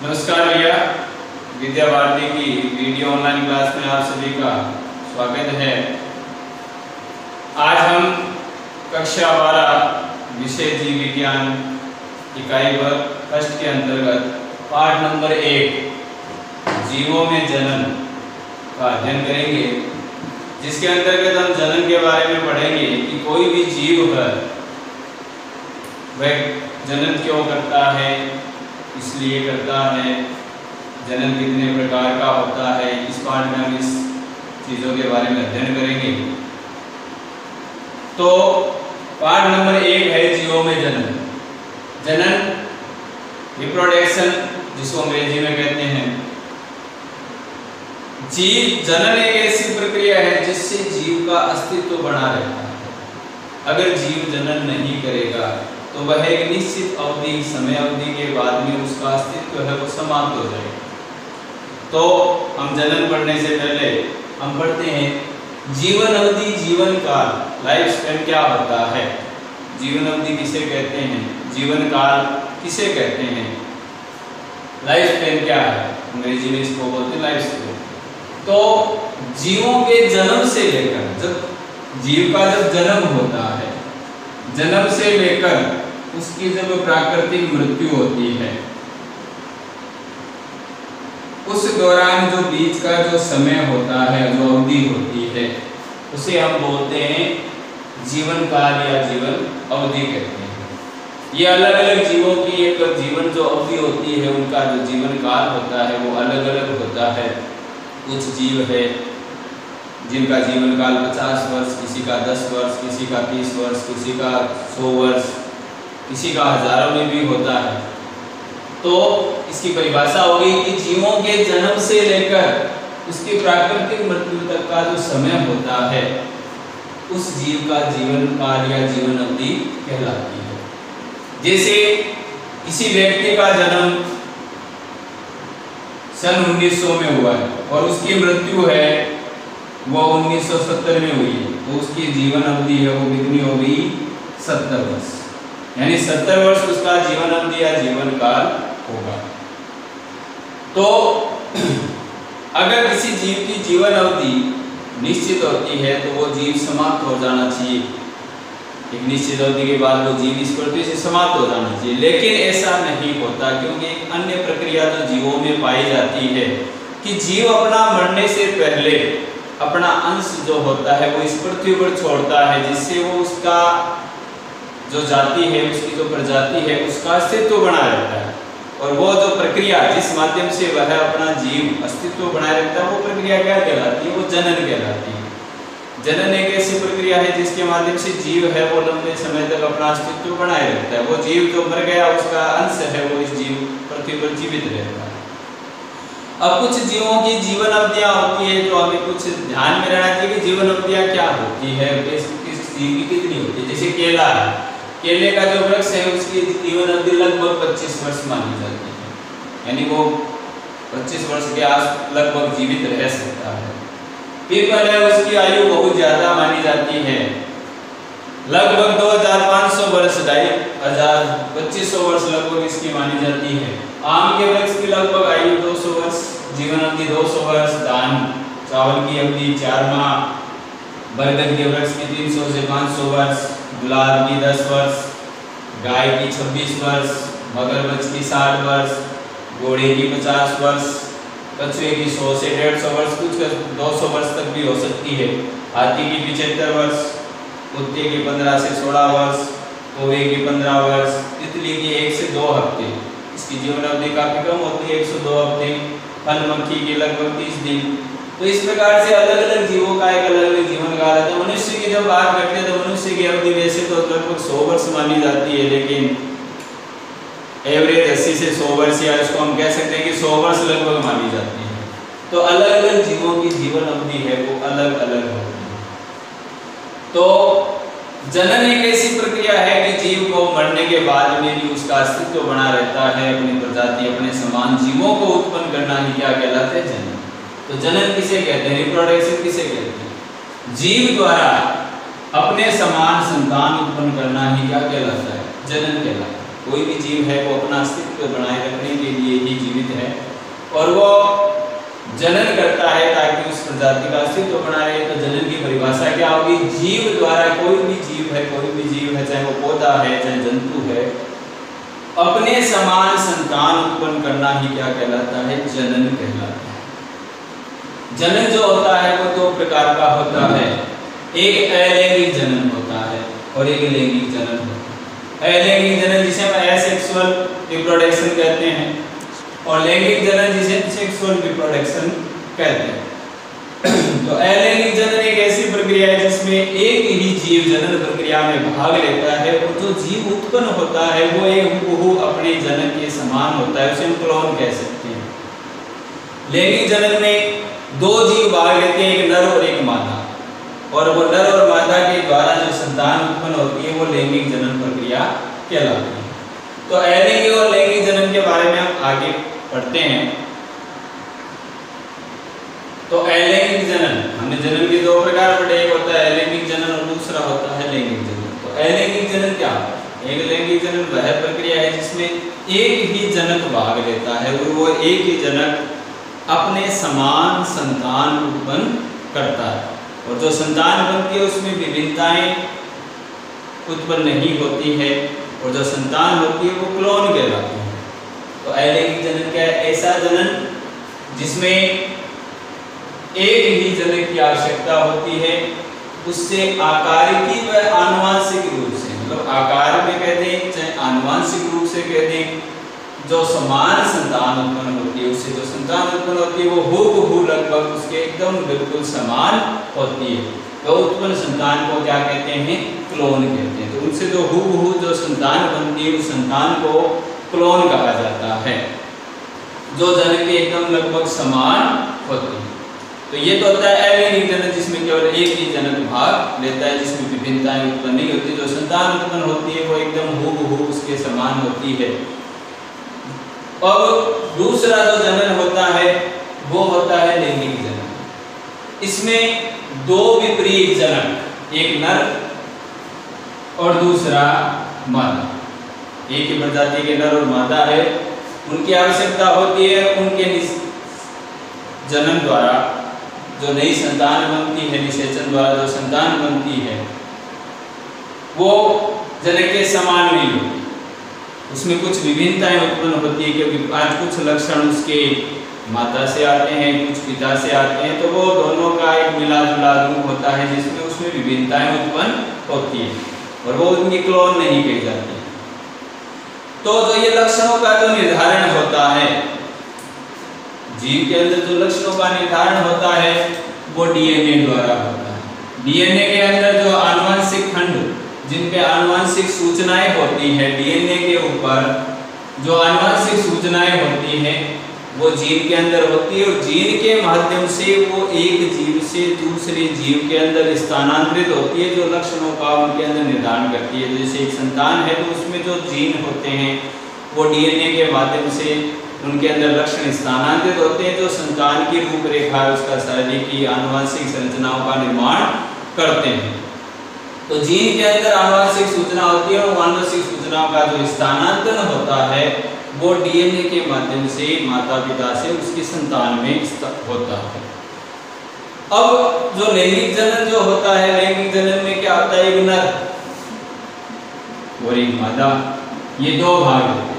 नमस्कार भैया, विद्या भारती की वीडियो ऑनलाइन क्लास में आप सभी का स्वागत है। आज हम कक्षा 12 विषय जीव विज्ञान इकाई फर्स्ट के अंतर्गत पाठ नंबर 1 जीवों में जनन का अध्ययन करेंगे, जिसके अंतर्गत हम जनन के बारे में पढ़ेंगे कि कोई भी जीव है वह जनन क्यों करता है, इसलिए करता है, जनन कितने प्रकार का होता है। इस पाठ में हम इस चीज़ों के बारे में अध्ययन करेंगे। तो पाठ नंबर 1 है जीवों में जनन। जनन रिप्रोडक्शन जिसको अंग्रेजी में कहते हैं। जीव जनन एक ऐसी प्रक्रिया है जिससे जीव का अस्तित्व बना रहता है। अगर जीव जनन नहीं करेगा तो वह एक निश्चित अवधि समय अवधि के बाद में उसका अस्तित्व है वो समाप्त हो जाएगा। तो हम जनन पढ़ने से पहले हम पढ़ते हैं जीवन अवधि, जीवन काल, लाइफ स्पैन क्या होता है। जीवन अवधि किसे कहते हैं, जीवन काल किसे कहते हैं, लाइफ स्पैन क्या है, अंग्रेजी में इसको बोलते हैं लाइफ स्पैन। तो जीवों के जन्म से लेकर जब जीव का जब जन्म होता है, जन्म से लेकर उसकी जब प्राकृतिक मृत्यु होती है, उस दौरान जो बीच का जो समय होता है, जो अवधि होती है, उसे हम बोलते हैं जीवन काल या जीवन अवधि कहते हैं। ये अलग अलग जीवों की एक जीवन जो अवधि होती है, उनका जो जीवन काल होता है वो अलग अलग होता है। कुछ जीव है जिनका जीवन काल 50 वर्ष, किसी का 10 वर्ष, किसी का 30 वर्ष, किसी का 100 वर्ष, किसी का हजारों में भी होता है। तो इसकी परिभाषा हो गई कि जीवों के जन्म से लेकर उसकी प्राकृतिक मृत्यु तक का जो समय होता है, उस जीव का जीवन काल या जीवन अवधि कहलाती है। जैसे किसी व्यक्ति का जन्म सन 1900 में हुआ है और उसकी मृत्यु है वो 1970 में हुई है, तो उसकी जीवन अवधि है वो कितनी हो गई, 70 वर्ष। यानी 70 वर्ष उसका जीवन अवधि या जीवन काल होगा। तो अगर किसी जीव की जीवन अवधि निश्चित होती है तो वो जीव समाप्त हो जाना चाहिए। एक निश्चित अवधि के बाद वो जीव इस पृथ्वी से समाप्त हो जाना चाहिए, लेकिन ऐसा नहीं होता, क्योंकि एक अन्य प्रक्रिया जो जीवों में पाई जाती है कि जीव अपना मरने से पहले अपना अंश जो होता है वो इस पृथ्वी पर छोड़ता है, जिससे वो उसका जो जाति है, उसकी जो प्रजाति है, उसका अस्तित्व बना रहता है। और वो जो प्रक्रिया जिस माध्यम से वह अपना जीव अस्तित्व बनाए रखता है, वो प्रक्रिया क्या कहलाती है, वो जनन कहलाती है। जनन एक ऐसी प्रक्रिया है जिसके माध्यम से जीव है वो लंबे समय तक अपना अस्तित्व बनाए रखता है। वो जीव जो मर गया उसका अंश है वो इस जीव पृथ्वी पर जीवित रहता है। अब कुछ जीवों की जीवन अवधियां होती है, तो हमें कुछ ध्यान में रहना चाहिए कि जीवन अवधियां क्या होती है, किस जीव की कितनी होती है। जैसे केला है, केले का जो वृक्ष है उसकी जीवन अवधि लगभग 25 वर्ष मानी जाती है, यानी वो 25 वर्ष के आस लगभग जीवित रह सकता है। पीपल है, उसकी आयु बहुत ज्यादा मानी जाती है, लगभग 2500 वर्ष, 2500 वर्ष लगभग इसकी मानी जाती है। आम के वृक्ष की लगभग आयु 200 वर्ष, जीवन अवधि 200 वर्ष। धान चावल की अवधि 4 माह, बरगद के वृक्ष की 300 से 500 वर्ष, गुलाब की 10 वर्ष, गाय की 26 वर्ष, मगरमच्छ की 60 वर्ष, घोड़े की 50 वर्ष, कछुए की 100 से 150 वर्ष, कुछ 200 वर्ष तक भी हो सकती है। हाथी की 75 वर्ष, कुत्ते की 15 से 16 वर्ष, कौवे की 15 वर्ष, तितली की 1 से 2 हफ्ते, इसकी जीवन अवधि काफी कम होती है, 1 से 2 हफ्ते। फल मक्खी की लगभग 30 दिन। तो इस प्रकार से अलग अलग जीवों का एक अलग अलग जीवन काल है। तो मनुष्य की जब बात करते हैं तो मनुष्य की अवधि वैसे तो लगभग 100 वर्ष मानी जाती है, लेकिन एवरेज 80 से 100 वर्ष, या इसको हम कह सकते हैं कि 100 वर्ष लगभग मानी जाती है। तो अलग अलग जीवों की जीवन अवधि है वो अलग अलग होती है। तो जनन एक ऐसी प्रक्रिया है कि जीव को मरने के बाद में भी उसका अस्तित्व बना रहता है, अपनी प्रजाति, अपने समान जीवों को उत्पन्न करना ही क्या कहलाता है, जनन। तो जनन किसे कहते हैं, रिप्रोडक्शन किसे कहते हैं, जीव द्वारा अपने समान संतान उत्पन्न करना ही क्या कहलाता है, जनन कहलाता है। कोई भी जीव है वो अपना अस्तित्व अस्तित्व बनाए रखने के लिए ही जीवित है, और वो जनन करता है ताकि उस प्रजाति का अस्तित्व बना रहे। तो जनन की परिभाषा क्या होगी? जीव द्वारा, कोई भी जीव है, चाहे वो पौधा है चाहे जंतु है, अपने समान संतान उत्पन्न करना ही क्या कहलाता है? जनन कहलाता है। जनन जो होता है वो दो प्रकार का होता है, एक अलैंगिक जनन होता है और एक लैंगिक जनन होता है। अलैंगिक जनन जिसे हम एसेक्सुअल रिप्रोडक्शन कहते हैं, और लैंगिक जनन जिसे सेक्सुअल रिप्रोडक्शन कहते हैं। तो अलैंगिक जनन एक ऐसी प्रक्रिया है जिसमें एक ही जीव जनन प्रक्रिया में भाग लेता है, और जो जीव उत्पन्न होता है वो एक हूबहू अपने जनन के समान होता है, उसे हम क्लोन कह सकते हैं। लैंगिक जनन में दो जीव भाग लेते हैं, एक नर और एक मादा, और वो नर और मादा के द्वारा जो संतान उत्पन्न होती है वो लैंगिक जनन प्रक्रिया कहलाती है। तो अलैंगिक और लैंगिक जनन के बारे में हम आगे पढ़ते हैं। तो अलैंगिक जनन, हमने जनन के दो प्रकार पढ़े, एक होता है अलैंगिक जनन और दूसरा होता है लैंगिक जनन। तो अलैंगिक जनन क्या होता है? एक लैंगिक जनन वह प्रक्रिया है जिसमें एक ही जनक भाग लेता है, और वो एक ही जनक अपने समान संतान उत्पन्न करता है, और जो संतान बनती है उसमें विभिन्नताएं उत्पन्न नहीं होती है, और जो संतान होती है वो क्लोन कहलाती है। तो अलैंगिक जनन क्या है? ऐसा जनन जिसमें एक ही जनक की आवश्यकता होती है, उससे आकारिकी व आनुवांशिक रूप से, मतलब आकार में कह दें चाहे आनुवांशिक रूप से कह दें, जो समान संतान उत्पन्न होती है, उससे जो संतान उत्पन्न होती है वो हूबहू लगभग उसके एकदम बिल्कुल समान होती है। तो उत्पन्न संतान को क्या कहते हैं? क्लोन कहते हैं। तो उनसे जो हूबहू जो संतान बनती है उस संतान को क्लोन कहा जाता है, जो जनक के एकदम लगभग समान होती है। तो ये तो होता है अलैंगिक जनन जिसमें केवल एक ही जनक भाग लेता है, जिसमें विभिन्नताएं उत्पन्न नहीं होती, जो संतान उत्पन्न होती है वो एकदम हूबहू उसके समान होती है। और दूसरा जो जनन होता है वो होता है लैंगिक जनन। इसमें दो विपरीत जनक, एक नर और दूसरा मादा, एक ही प्रजाति के नर और मादा है, उनकी आवश्यकता होती है उनके जनन द्वारा जो नई संतान बनती है, निषेचन द्वारा जो संतान बनती है वो जनक के समान नहीं होती, उसमें कुछ विभिन्नताएं उत्पन्न होती है, क्योंकि आज कुछ लक्षण उसके माता से आते हैं, कुछ पिता से आते हैं, तो वो दोनों का एक मिला जुला रूप होता है जिसमें उसमें विभिन्नताएं उत्पन्न होती है, और वो उनकी क्लोन नहीं कही जाती। तो जो ये लक्षणों का जो निर्धारण होता है, जीव के अंदर जो लक्षणों का निर्धारण होता है वो डीएनए द्वारा होता है। डीएनए के अंदर जो आनुवंशिक खंड जिन पे आनुवंशिक सूचनाएं होती है, डीएनए के ऊपर जो आनुवंशिक सूचनाएं होती हैं वो जीन के अंदर होती है, और जीन के माध्यम से वो एक जीव से दूसरे जीव के अंदर स्थानांतरित होती है, जो लक्षणों का उनके अंदर निर्धारण करती है। जैसे एक संतान है तो उसमें जो जीन होते हैं वो डीएनए के माध्यम से उनके अंदर लक्षण स्थानांतरित होते हैं, जो संतान की रूपरेखा उसका शारीरिक की आनुवंशिक संरचनाओं का निर्माण करते हैं। तो जीन के अंदर आनुवंशिक सूचना होती है, और आनुवंशिक सूचनाओं का जो स्थानांतरण होता है वो डीएनए के माध्यम से माता पिता से उसकी संतान में होता है। अब जो लैंगिक जनन जो होता है, लैंगिक जनन में क्या होता है? एक नर और एक मादा, ये दो भाग होते हैं,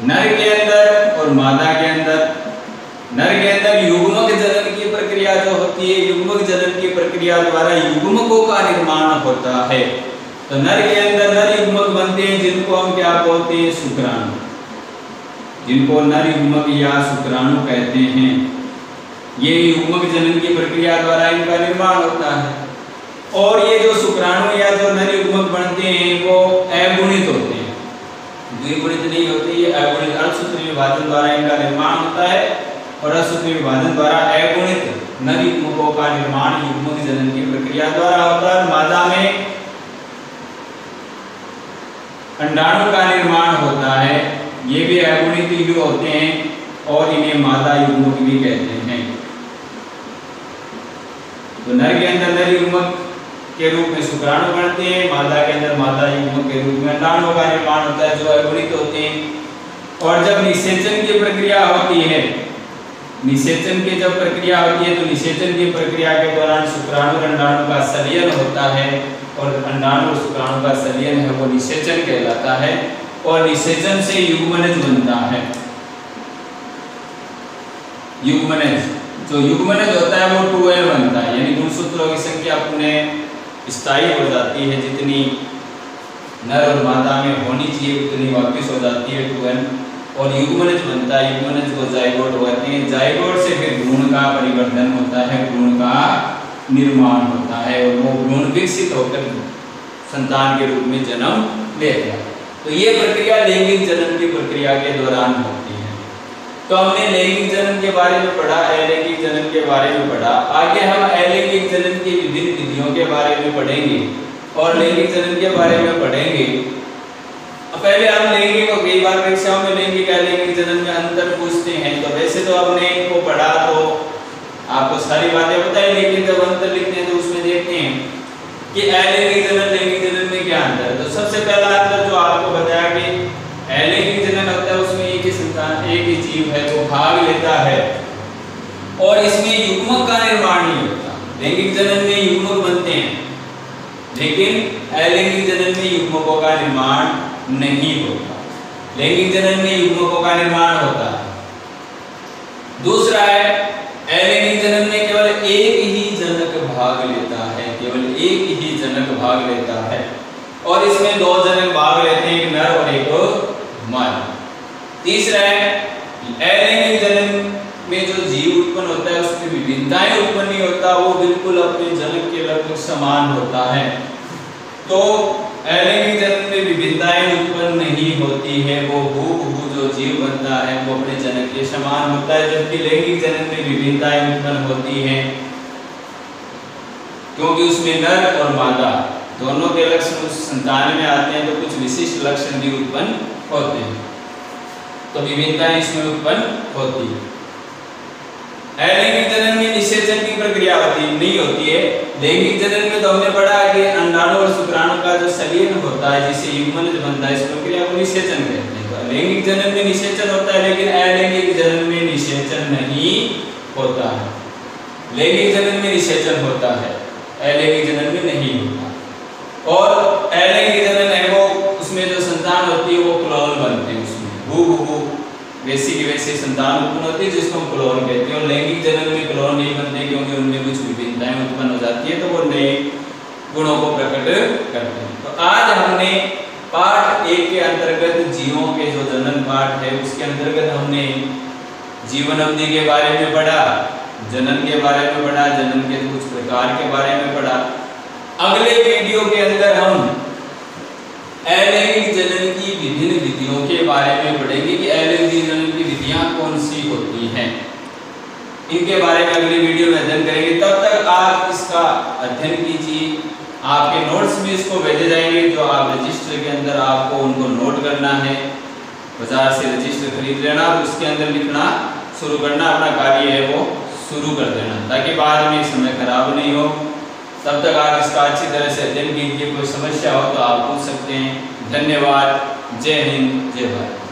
नर के अंदर और मादा के अंदर। नर के अंदर युग्मक जनन की प्रक्रिया जो होती है, युग्मक जनन की प्रक्रिया द्वारा युग्मकों का निर्माण होता है। तो नर के अंदर नर युग्मक बनते हैं जिनको हम क्या बोलते हैं? शुक्राणु, जिनको नर युग्मक या शुक्राणु कहते हैं। ये युग्मक जनन की प्रक्रिया द्वारा इनका निर्माण होता है, और ये जो शुक्राणु या जो नर युग्मक बनते हैं वो अगुणित होते हैं, द्विगुणित नहीं होते, ये अगुणित अल्पसूत्री विभाजन द्वारा इनका निर्माण होता है, और अल्पसूत्री विभाजन द्वारा अगुणित नर युग्मकों का निर्माण युग्मक जनन की प्रक्रिया द्वारा होता है। मादा में अंडाणु का निर्माण होता है, ये भी अगुणित युग्म होते हैं, और इन्हें मादा युग्मक भी कहते हैं। तो नर के अंदर नर युग्मक के रूप में शुक्राणु बनते हैं, मादा के अंदर मादा युग्मक के रूप में अंडाणुओं का निर्माण होता है जो अगुणित होते हैं। और जब निषेचन की प्रक्रिया होती है, निषेचन की जब प्रक्रिया होती है तो निषेचन की प्रक्रिया के दौरान शुक्राणु और अंडाणु का संलयन होता है, और अंडाणु और शुक्राणु का संलयन है वो निषेचन कहलाता है, और निषेचन से युग्मनज बनता है। युग्मनज, जो युग्मनज होता है वो 2n बनता है, यानी गुणसूत्रों की संख्या पुनः स्थायी हो जाती है, जितनी नर और मादा में होनी चाहिए उतनी वापस हो जाती है 2n, और युग्मनज बनता है। युग्मनज को जाइगोट होते हैं, जाइगोट से फिर भ्रूण का परिवर्तन होता है, भ्रूण का निर्माण होता है, और वो भ्रूण विकसित होकर संतान के रूप में जन्म लेता है। तो ये प्रक्रिया लैंगिक जन्म की प्रक्रिया के दौरान होती है। तो हमने लैंगिक जन्म के बारे में पढ़ा, अलैंगिक जन्म के बारे में पढ़ा। आगे हम अलैंगिक जन्म की विभिन्न विधियों के बारे में पढ़ेंगे और लैंगिक जन्म के बारे में पढ़ेंगे। पहले हम लैंगिक को कई बार परीक्षाओं में लैंगिक अलैंगिक जन्म में अंतर पूछते हैं, तो वैसे तो हमने इनको पढ़ा तो आपको सारी बातें पता है, लेकिन जब अंतर लिखते हैं तो उसमें देखते हैं कि अलैंगिक जन्म लैंगिक जन्म में क्या अंतर है। तो सबसे पहला अंतर जो आपको बताया कि अलैंगिक जन्म होता है उसमें एक ही संतान, एक ही जीव है वो भाग लेता है, और इसमें युग्मक का निर्माण नहीं होता। लैंगिक जन्म में युग्मक बनते हैं, लेकिन अलैंगिक जन्म में युग्मकों का निर्माण नहीं होता। लैंगिक जन्म में युग्मकों का निर्माण होता है। दूसरा है अलैंगिक जन्म में केवल एक ही जनक भाग लेता है, केवल एक ही जनक भाग लेता है, और इसमें 2 जनक भाग लेते हैं, एक नर और एक मादा। तीसरा है अलैंगिक जन्म में जो जीव उत्पन्न होता है उसमें विभिन्नताएं उत्पन्न नहीं होता, वो बिल्कुल अपने जनक के लगभग समान होता है। तो अलैंगिक जन्म में विभिन्नताएं उत्पन्न नहीं होती है, वो हूबहू जो जीव बनता है वो अपने जनक के समान होता है, जबकि लैंगिक जन्म में विभिन्नताएं उत्पन्न होती हैं क्योंकि उसमें नर और मादा दोनों के लक्षण उस संतान में आते हैं, तो कुछ विशिष्ट लक्षण भी उत्पन्न होते हैं, तो विभिन्नताएं इसमें उत्पन्न होती है। अलैंगिक जन्म में निषेचन की प्रक्रिया नहीं होती है। लैंगिक जन्म में तो हमने पढ़ा कि अंडाणु और शुक्राणु का जो संलयन होता है जिसे युग्मनज बनता है, इस प्रक्रिया को निषेचन कहते हैं। तो लैंगिक जन्म में निषेचन होता है, लेकिन अलैंगिक जन्म में निषेचन नहीं होता है। लैंगिक जन्म में निषेचन होता है, अलैंगिक जन्म में नहीं होता। और अलैंगिक जन्म है वो उसमें जो संतान होती है वो क्लोन बनते हैं, उसमें हूबहू वैसी की वैसी संतान उत्पन्न होती है जिसको हम क्लोन कहते हैं। और लैंगिक जन्म में क्लोन नहीं बनते क्योंकि उनमें कुछ विभिन्नताएं उत्पन्न हो जाती है, तो वो नए गुणों को प्रकट करते हैं। तो आज हमने पाठ 1 के अंतर्गत जीवों के जो जनन पाठ है उसके अंतर्गत हमने जीवन अवधि के बारे में पढ़ा, जनन के बारे में पढ़ा, जनन के कुछ प्रकार के बारे में पढ़ा। अगले वीडियो के अंदर हम अलैंगिक जनन की विभिन्न विधियों के बारे में पढ़ेंगे कि अलैंगिक जनन की विधियां कौन सी होती हैं, इनके बारे में अगले वीडियो में अध्ययन करेंगे। तब तक आप इसका अध्ययन कीजिए, आपके नोट्स भी इसको भेजे जाएंगे, जो आप रजिस्टर के अंदर आपको उनको नोट करना है, बाजार से रजिस्टर खरीद लेना और उसके अंदर लिखना शुरू करना, अपना कार्य है वो शुरू कर देना, ताकि बाद में समय खराब नहीं हो। तब तक आप इसका अच्छी तरह से अध्ययन कीजिए। कोई समस्या हो तो आप पूछ सकते हैं। धन्यवाद। जय हिंद, जय भारत।